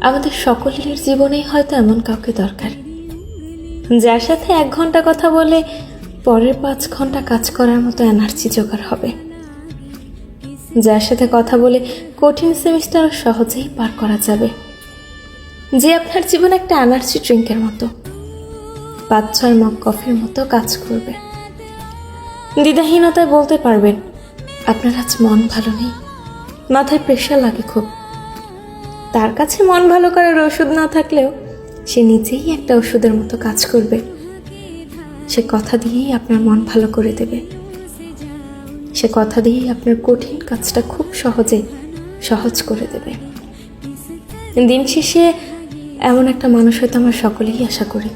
আমাদের সকলের জীবনেই হয়তো এমন কাউকে দরকার, যার সাথে 1 ঘন্টা কথা বলে পরের 5 ঘন্টা কাজ করার মতো এনার্জি জোগাড় হবে, যার সাথে কথা বলে কঠিন সেমিস্টার সহজেই পার করা যাবে, যে আপনার জীবনে একটা এনার্জি ড্রিঙ্কের মতো 5-6 মগ কফির মতো কাজ করবে। দ্বিধাহীনতায় বলতে পারবেন আপনার আজ মন ভালো নেই, মাথায় প্রেশার লাগে খুব। তার কাছে মন ভালো করার ওষুধ না থাকলেও সে নিজেই একটা ওষুধের মতো কাজ করবে। সে কথা দিয়েই আপনার মন ভালো করে দেবে, সে কথা দিয়েই আপনার কঠিন কাজটা খুব সহজ করে দেবে। দিন শেষে এমন একটা মানুষ হয়তো আমরা সকলেই আশা করি।